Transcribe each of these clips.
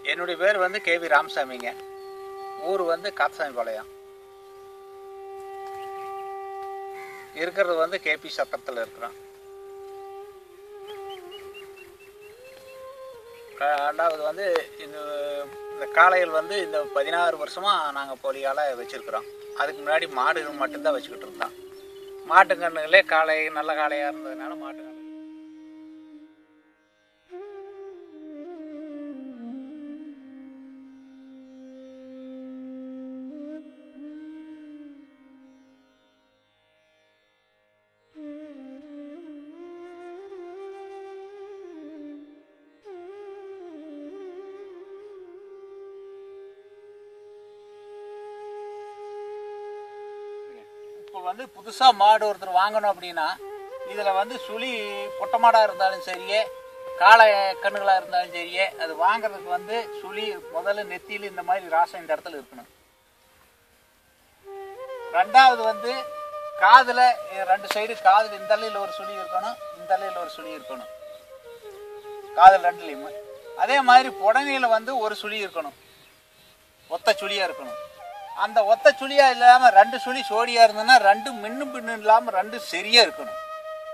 என்னுடைய பேர் வந்து கேவி ராமசாமிங்க. ஊர் வந்து காத்தசாமி பாளையம். இருக்கிறது வந்து கேபி சத்திரத்தில் இருக்கிறோம். ரெண்டாவது வந்து இந்த காளைகள் வந்து இந்த 16 வருஷமாக நாங்கள் போலியால் வச்சுருக்குறோம். அதுக்கு முன்னாடி மாடுகள் மட்டும்தான் வச்சுக்கிட்டு இருந்தோம். மாட்டுக்கண்ணுகளே காளை நல்ல காளையாக இருந்ததுனால மாட்டுக்கண்ணு. இப்போ வந்து புதுசாக மாடு ஒருத்தர் வாங்கணும் அப்படின்னா இதில் வந்து சுழி பொட்டை மாடாக இருந்தாலும் சரியே காளை கண்ணுகளாக இருந்தாலும் சரியே அது வாங்குறதுக்கு வந்து சுழி முதல்ல நெத்தியில் இந்த மாதிரி ராசம் இந்த இடத்துல இருக்கணும். ரெண்டாவது வந்து காதில் 2 சைடு காதில் இந்த அலையில் ஒரு சுழி இருக்கணும், இந்த அலையில் ஒரு சுழி இருக்கணும், காதில் 2லையுமே. அதே மாதிரி புடனையில் வந்து ஒரு சுழி இருக்கணும், ஒத்த சுழியாக இருக்கணும். அந்த ஒத்த சுழியா இல்லாமல் 2 சுழி சோடியாக இருந்ததுன்னா 2 மின்னும் பின்னு இல்லாமல் 2 சரியாக இருக்கணும்.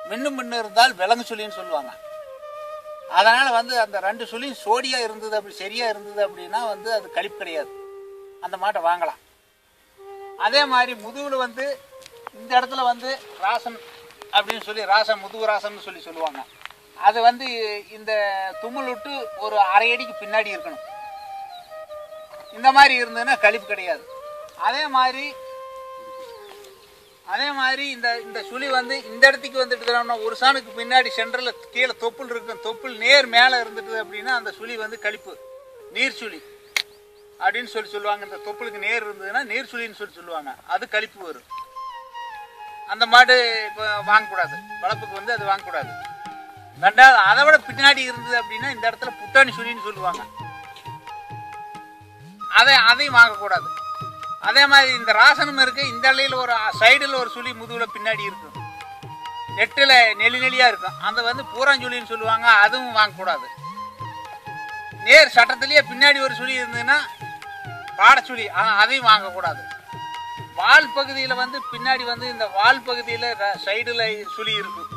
மின்னும் பின்னு இருந்தால் விலங்கு சுழின்னு சொல்லுவாங்க. அதனால் வந்து அந்த 2 சுழி சோடியாக இருந்தது அப்படி சரியாக இருந்தது அப்படின்னா வந்து அது கழிப்பு கிடையாது, அந்த மாட்டை வாங்கலாம். அதே மாதிரி முதுகில் வந்து இந்த இடத்துல வந்து ராசன் அப்படின்னு சொல்லி ராசன் முதுகு ராசன்னு சொல்லுவாங்க. அது வந்து இந்த தும்மல் விட்டு ஒரு 1/2 அடிக்கு பின்னாடி இருக்கணும். இந்த மாதிரி இருந்ததுன்னா கழிப்பு கிடையாது. அதே மாதிரி இந்த சுழி வந்து இந்த இடத்துக்கு வந்துட்டு ஒரு சாணுக்கு பின்னாடி சென்டரில் கீழே தொப்புள் இருக்கும், தொப்புள் நேர் மேலே இருந்துட்டு அப்படின்னா அந்த சுழி வந்து கழிப்பு, நீர் சுழி அப்படின்னு சொல்லுவாங்க. இந்த தொப்புளுக்கு நேர் இருந்ததுன்னா நீர் சுழின்னு சொல்லுவாங்க, அது கழிப்பு வரும். அந்த மாடு இப்போ வாங்கக்கூடாது, வளர்ப்புக்கு வந்து அது வாங்கக்கூடாது. ரெண்டாவது அதை விட பின்னாடி இருந்தது அப்படின்னா இந்த இடத்துல புட்டாணி சுழின்னு சொல்லுவாங்க, அதையும் வாங்கக்கூடாது. அதே மாதிரி இந்த ராசனும் இருக்கு, இந்த அலையில் ஒரு சைடில் ஒரு சுழி முதுகில் பின்னாடி இருக்கும், நெட்டில் நெளியாக இருக்கும், அந்த வந்து பூராஞ்சுழின்னு சொல்லுவாங்க, அதுவும் வாங்கக்கூடாது. நேர் சட்டத்திலேயே பின்னாடி ஒரு சுழி இருந்ததுன்னா பாடச்சுழி, அதையும் வாங்கக்கூடாது. வால் பகுதியில் வந்து பின்னாடி வந்து இந்த வால் பகுதியில் சைடில் சுழி இருக்கும்,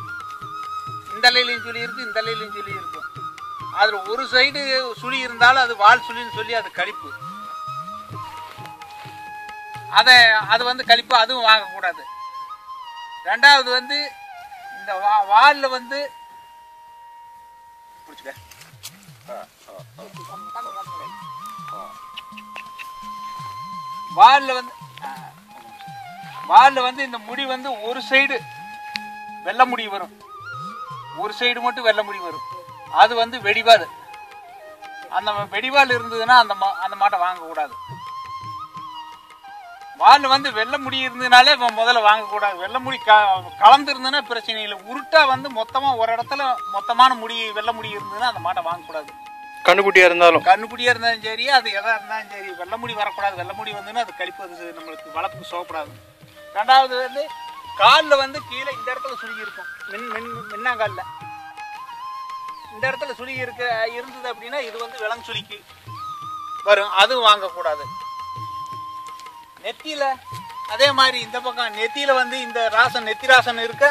இந்த அலையிலையும் சுழி இருக்கும், இந்த அலையிலையும் சுழி இருக்கும். அதில் ஒரு சைடு சுழி இருந்தாலும் அது வால் சுழின்னு சொல்லி அது கழிப்பு, அது வந்து கழிப்பு, அதுவும் வாங்கக்கூடாது. ரெண்டாவது வந்து இந்த வாலில் வந்து வாலில் வந்து இந்த முடி வந்து ஒரு சைடு வெள்ளை முடி வரும், ஒரு சைடு மட்டும் வெள்ளை முடி வரும், அது வந்து வெடிவால். அந்த வெடிவால் இருந்ததுன்னா அந்த மாட்டை வாங்கக்கூடாது. வால் வந்து வெள்ளை முடி இருந்ததுனாலே முதல்ல வாங்கக்கூடாது. வெள்ளை முடி கலந்து இருந்ததுன்னா பிரச்சனை இல்லை. உருட்டா வந்து மொத்தமாக ஒரு இடத்துல மொத்தமான முடி வெள்ளை முடி இருந்ததுன்னா அந்த மாட்டை வாங்கக்கூடாது. கண்ணுக்குட்டியாக இருந்தாலும் சரி, அது எதாக இருந்தாலும் சரி, வெள்ளை முடி வரக்கூடாது. வெள்ளை முடி வந்துன்னா அது கழிப்பு, அது நம்மளுக்கு வளர்ப்புக்கு சோப்படாது. ரெண்டாவது வந்து காலில் வந்து கீழே இந்த இடத்துல சுழி இருக்கும், மின்னாங்காலில் இந்த இடத்துல சுழி இருந்தது அப்படின்னா இது வந்து விலங்கு சுழிக்கு வரும், அதுவும் வாங்கக்கூடாது. நெத்தியில் அதே மாதிரி இந்த பக்கம் நெத்தியில் வந்து இந்த ராசன் நெத்தி ராசன் இருக்க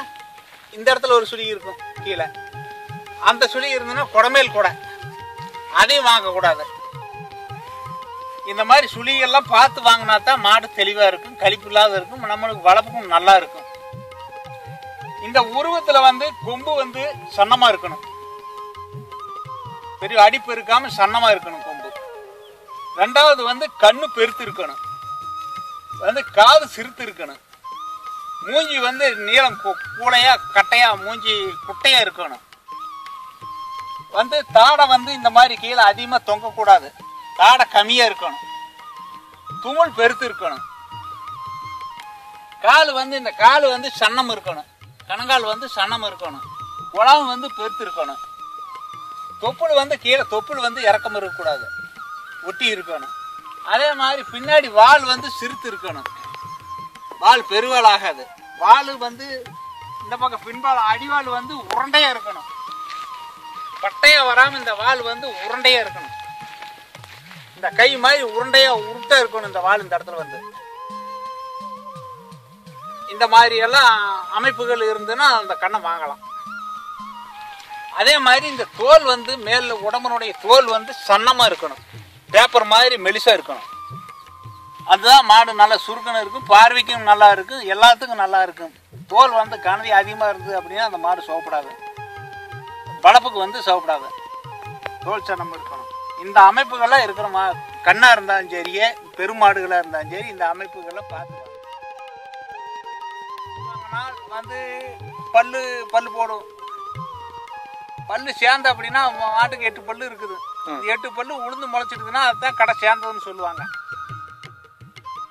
இந்த இடத்துல ஒரு சுழி இருக்கும் கீழே, அந்த சுழி இருந்ததுன்னா குடமேல் கூட, அதையும் வாங்கக்கூடாது. இந்த மாதிரி சுழியெல்லாம் பார்த்து வாங்கினா தான் மாடு தெளிவாக இருக்கும், கழிப்பு இல்லாத இருக்கும், நம்மளுக்கு வளர்ப்புக்கும் நல்லா இருக்கும். இந்த உருவத்தில் வந்து கொம்பு வந்து சன்னமாக இருக்கணும், பெரிய அடிப்பு இருக்காமல் சன்னமாக இருக்கணும் கொம்பு. ரெண்டாவது வந்து கண்ணு பெருத்து இருக்கணும், வந்து காது சிறுத்து இருக்கணும், மூஞ்சி வந்து நீளம் கூடையா கட்டையா மூஞ்சி குட்டையா இருக்கணும். வந்து தாடை வந்து இந்த மாதிரி கீழே அதிகமாக தொங்கக்கூடாது, தாடை கம்மியாக இருக்கணும், தும்மல் பெருத்து இருக்கணும். கால் வந்து இந்த கால் வந்து சன்னம் இருக்கணும், கணங்கால் வந்து சன்னம் இருக்கணும், உலகம் வந்து பெருத்து இருக்கணும். தொப்புள் வந்து கீழே தொப்புள் வந்து இறக்கம் இருக்கக்கூடாது, ஒட்டி இருக்கணும். அதே மாதிரி பின்னாடி வால் வந்து சிறுத்து இருக்கணும், வால் பெருவால் ஆகாது. வால் வந்து இந்த பக்கம் பின்பால் அடிவால் வந்து உருண்டையாக இருக்கணும், பட்டையாக வராமல் இந்த வால் வந்து உருண்டையாக இருக்கணும். இந்த கை மாதிரி உருண்டா இருக்கணும் இந்த வால். இந்த இடத்துல வந்து இந்த மாதிரி எல்லாம் அமைப்புகள் இருந்துன்னா அந்த கண்ணை வாங்கலாம். அதே மாதிரி இந்த தோல் வந்து மேல உடம்புனுடைய தோல் வந்து சன்னமா இருக்கணும், பேப்பர் மாதிரி மெலிசா இருக்கணும். அதுதான் மாடு நல்லா சுருக்கணும் இருக்கும், பார்வைக்கும் நல்லா இருக்கும், எல்லாத்துக்கும் நல்லா இருக்கும். தோல் வந்து கனதி அதிகமாக இருந்தது அப்படின்னா அந்த மாடு சோப்படாது, வளப்புக்கு வந்து சோப்படாது. தோல் சன்னம் இருக்கணும். இந்த அமைப்புகள்லாம் இருக்கிற கண்ணா இருந்தாலும் சரியே, பெருமாடுகளாக இருந்தாலும் சரி, இந்த அமைப்புகளை பார்த்துக்கலாம். வந்து பல்லு போடும். பல்லு சேர்ந்த அப்படின்னா மாட்டுக்கு 8 பல்லு இருக்குது. 8 பல்லு உளுந்து முளைச்சிருக்குன்னா அதுதான் கடை சேர்ந்ததுன்னு சொல்லுவாங்க.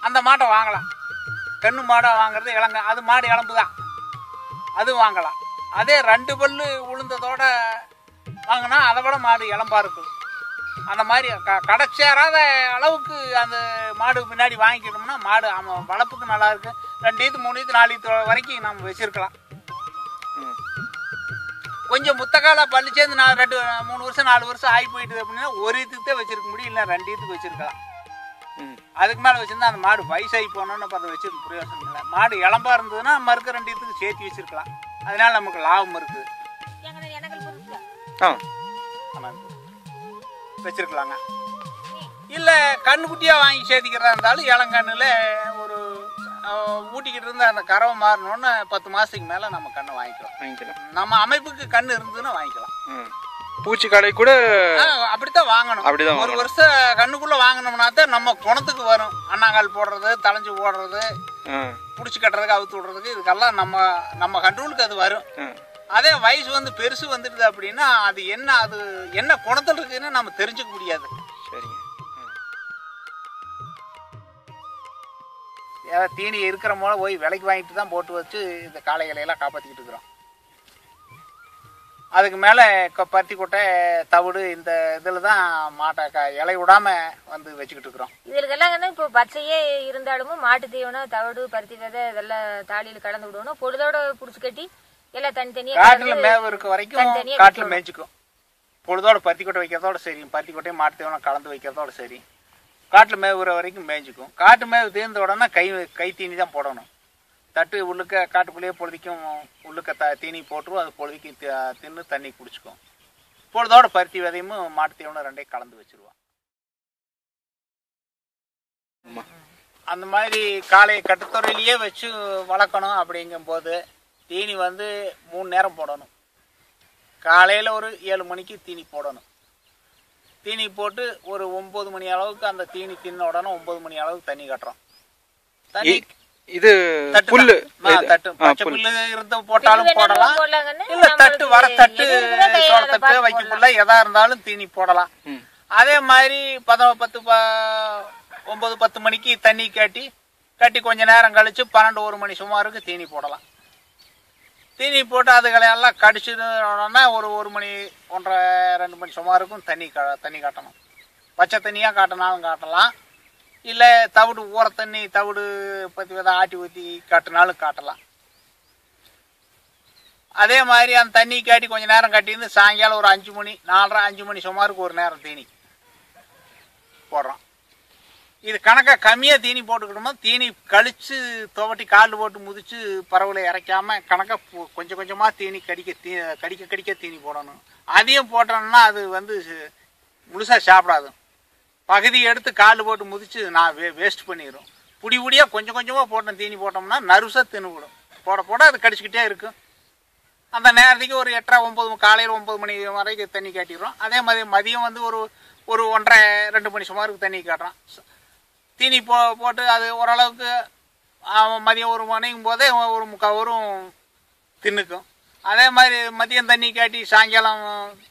அந்த மாட்டை வாங்கலாம். கண்ணு மாடை வாங்குறது இளங்க, அது மாடு இளம்பு தான், அது வாங்கலாம். அதே 2 பல்லு உளுந்ததோட வாங்கினா அதை விட மாடு இளம்பா இருக்குது. அந்த மாதிரி கடை சேராத அளவுக்கு அந்த மாடு பின்னாடி வாங்கிக்கிட்டோம்னா மாடு வளர்ப்புக்கு நல்லா இருக்கு. 2 ஈத்து 3 ஈத்து 4 ஈத்து வரைக்கும் நம்ம வச்சிருக்கலாம். கொஞ்சம் முத்தக்கால பல்லு சேர்ந்து 3 வருஷம் 4 வருஷம் ஆகி போயிட்டு அப்படின்னா 1 ஈத்துக்கு தான் வச்சிருக்க முடியும், இல்லை 2 ஈத்துக்கு வச்சிருக்கலாம். அதுக்கு மேலே வச்சிருந்தா அந்த மாடு வயசாகி போனோன்னு பார்த்து வச்சிருக்க பிரயோசனம் இல்லை. மாடு இளம்பா இருந்ததுன்னா மறுக்க 2 ஈத்துக்கு சேர்த்து வச்சிருக்கலாம். அதனால நமக்கு லாபம் இருக்குது, வச்சிருக்கலாங்க. இல்லை கண்ணுக்குட்டியாக வாங்கி சேர்த்திக்கிறதா இருந்தாலும் இளங்கண்ணில் ஒரு ஊட்டிக்கிட்டு இருந்து அந்த கறவை மாறணும்னு 10 மாதத்துக்கு மேலே நம்ம கண்ணை வாங்கிக்கலாம். நம்ம அமைப்புக்கு கண்ணு இருந்ததுன்னா வாங்கிக்கலாம். பூச்சிக்காலை கூட அப்படித்தான் வாங்கணும். ஒரு வருஷம் கண்ணுக்குள்ள வாங்கினோம்னா தான் நம்ம குணத்துக்கு வரும். அண்ணாங்கால் போடுறது, தலைஞ்சு ஓடுறது, பிடிச்சி கட்டுறதுக்கு, அவுத்து விடுறதுக்கு, இதுக்கெல்லாம் நம்ம கண்ட்ரோலுக்கு அது வரும். அதே வயசு வந்து பெருசு வந்துடுது அப்படின்னா அது என்ன குணத்தில் இருக்குன்னு நம்ம தெரிஞ்சுக்க முடியாது. ஏதாவது தீனி இருக்கிற போல போய் விலைக்கு வாங்கிட்டு தான் போட்டு வச்சு இந்த காளைகளையெல்லாம் காப்பாற்றிக்கிட்டு இருக்கிறோம். அதுக்கு மேலே பருத்தி கொட்டை, தவிடு, இந்த இதில் தான் மாட்டை இலை விடாம வந்து வச்சுக்கிட்டு இருக்கிறோம். இதுக்கெல்லாம் இப்போ பச்சையே இருந்தாலும் மாட்டு தீவனம், தவிடு, பருத்தி விதை இதெல்லாம் தாலியில் கலந்து விடணும். பொழுதோட பிடிச்சி கட்டி எல்லாம் தனித்தனியாக காட்டில் மேவு இருக்க வரைக்கும் காட்டில் மேய்ச்சிக்கும். பொழுதோட பருத்தி கொட்டை வைக்கிறதோட சரி, பருத்தி கொட்டையும் மாட்டு தீவனம் கலந்து வைக்கிறதோட சரி, காட்டில் மேவுற வரைக்கும் மேய்ச்சிக்கும். காட்டு மேவு தீர்ந்த உடனே கை தீனி தான் போடணும். தட்டு உள்ளுக்க காட்டுக்குள்ளேயே பொழுதிக்கும் உள்ளுக்க தீனி போட்டுரும். அது பொழுதிக்கு தின்னு தண்ணி குடிச்சுக்கும். பொழுதோட பருத்தி விதையும் மாட்டு தீவனம் 2 கலந்து வச்சிருவோம். அந்த மாதிரி காளையை கட்டுத்துறையிலேயே வச்சு வளர்க்கணும். அப்படிங்கும் போது தீனி வந்து 3 நேரம் போடணும். காலையில் ஒரு 7 மணிக்கு தீனி போடணும். தீனி போட்டு ஒரு 9 மணி அளவுக்கு அந்த தீனி தின்ன உடனே 9 மணி அளவுக்கு தண்ணி கட்டுறோம். தண்ணி இது புல்லு, தட்டு பச்சை புல்லு இருந்து போட்டாலும் போடலாம், இல்ல தட்டு வர தட்டு சோளத்தட்டு வைக்க புல்ல எதா இருந்தாலும் தீனி போடலாம். அதே மாதிரி 9-10 மணிக்கு தண்ணி கட்டி கொஞ்ச நேரம் கழிச்சு 12-1 மணி சுமாருக்கு தீனி போடலாம். தீனி போட்டு அதுகளை எல்லாம் கடிச்சுன்னா ஒரு 1 மணி 1:30-2 மணி சுமாருக்கும் தண்ணி காட்டணும். பச்சை தண்ணியாக காட்டினாலும் காட்டலாம், இல்லை தவிடு ஊற தண்ணி தவிடு பற்றி விதை ஆட்டி ஊற்றி காட்டினாலும் காட்டலாம். அதே மாதிரி அந்த தண்ணி காட்டி கொஞ்சம் நேரம் கட்டிருந்து சாயங்காலம் ஒரு 5 மணி 4:30-5 மணி சுமாருக்கு ஒரு நேரம் தீனி போடுறோம். இது கணக்காக கம்மியாக தீனி போட்டுக்கிட்டோமோ தீனி கழித்து துவட்டி கால் போட்டு முதிச்சு பறவைகளை இறைக்காமல் கணக்காக கொஞ்சம் கொஞ்சமாக தீனி கடிக்க தீனி போடணும். அதையும் போட்டோம்னா அது வந்து முழுசாக சாப்பிடாது. பகுதி எடுத்து கால் போட்டு முதிச்சு நான் வேஸ்ட் பண்ணிடும். புடியாக கொஞ்சம் கொஞ்சமாக போட்டோம் தீனி போட்டோம்னா நறுசாக தின்னுவிடும். போட அது கடிச்சிக்கிட்டே இருக்கும். அந்த நேரத்துக்கு ஒரு 8:30-9 காலையில் 9 மணி வரைக்கும் தண்ணி காட்டிடுறோம். அதே மாதிரி மதியம் வந்து ஒரு 1:30-2 மணி சுமாருக்கு தண்ணி காட்டுறோம். தீனி போட்டு அது ஓரளவுக்கு மதியம் 1 மணிக்கும் போதே ஒரு 3/4 தின்னுக்கும். அதே மாதிரி மதியம் தண்ணி காட்டி சாயங்காலம்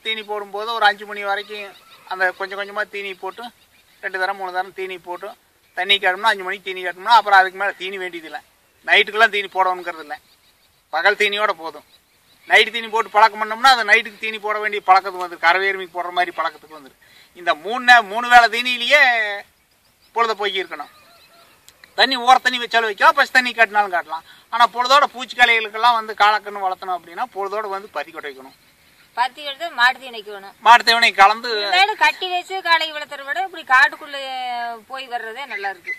தீனி போடும்போது ஒரு 5 மணி வரைக்கும் அந்த கொஞ்சம் கொஞ்சமாக தீனி போட்டு 2 தரம் 3 தரம் தீனி போட்டு தண்ணி காட்டணும்னா 5 மணிக்கு தீனி காட்டணும்னா அப்புறம் அதுக்கு மேலே தீனி வேண்டியதில்லை. நைட்டுக்கெல்லாம் தீனி போடணுங்கிறது இல்லை, பகல் தீனியோட போதும். நைட்டு தீனி போட்டு பழக்கம் பண்ணோம்னா அது நைட்டுக்கு தீனி போட வேண்டிய பழக்கத்துக்கு வந்துடும். கறவேர்மிக்கு போடுற மாதிரி பழக்கத்துக்கு வந்துடும். இந்த 3 வேளை தீனியிலேயே பொழுத போய்க்கு இருக்கணும். தண்ணி ஊற தண்ணி வச்சாலும் வைக்கலாம், பச்சை தண்ணி காட்டினாலும் காட்டலாம். ஆனால் பொழுதோட பூச்சிக்காலைகளுக்கெல்லாம் வந்து காலக்கண்ணு வளர்த்தணும் அப்படின்னா பொழுதோட வந்து பருத்தி கொட்டை வைக்கணும். பருத்தி எடுத்து மாட்டு தீவனைக்கணும். மாட்டு தீவனை கலந்து கட்டி வச்சு காலை வளர்த்துற விட இப்படி காட்டுக்குள்ள போய் வர்றதே நல்லா இருக்கு.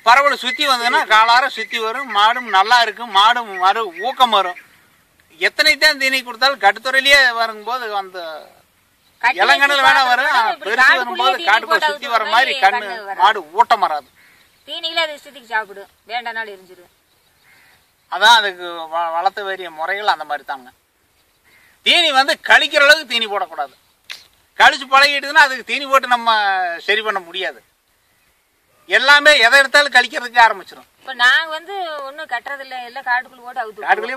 பரவல் சுத்தி வந்ததுன்னா காலாரம் சுத்தி வரும், மாடும் நல்லா இருக்கும், மாடும் ஊக்கம் வரும். எத்தனை தான் தீனி கொடுத்தாலும் கட்டுத்துறையிலேயே வரும்போது அந்த இளங்கடல் வேணா வரும், பெருசு வரும்போது காட்டுக்குள்ள சுத்தி வர மாதிரி கண்ணு மாடு ஊட்டம் வராது. தீனியில அது இஷ்டத்துக்கு சாப்பிடும், வேண்டானாலும் எரிஞ்சிடும். அதான் அதுக்கு வளர்த்த வேண்டிய முறைகள் அந்த மாதிரி தாங்க. தீனி வந்து கழிக்கிற அளவுக்கு தீனி போடக்கூடாது. கழிச்சு பழகிட்டுதுன்னா அதுக்கு தீனி போட்டு நம்ம சரி பண்ண முடியாது. எல்லாமே எதை எடுத்தாலும் கழிக்கிறதுக்கு ஆரம்பிச்சிடும். இப்ப நாங்க வந்து ஒன்னும் கட்டுறதில்ல, எல்லாம் காட்டுக்குள்ளே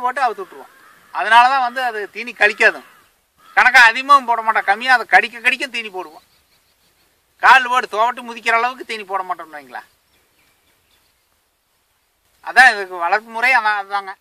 போட்டு அவுத்து விட்டுருவோம். அதனாலதான் வந்து அது தீனி கழிக்காது. கணக்கா அதிகமாகவும் போட மாட்டோம், கம்மியா அதை கடிக்க தீனி போடுவோம். கால் போட்டு துவட்டு முதிக்கிற அளவுக்கு தீனி போட மாட்டோம்னு வைங்களா. அதான் இதுக்கு வளர்ப்பு முறை அதாங்க.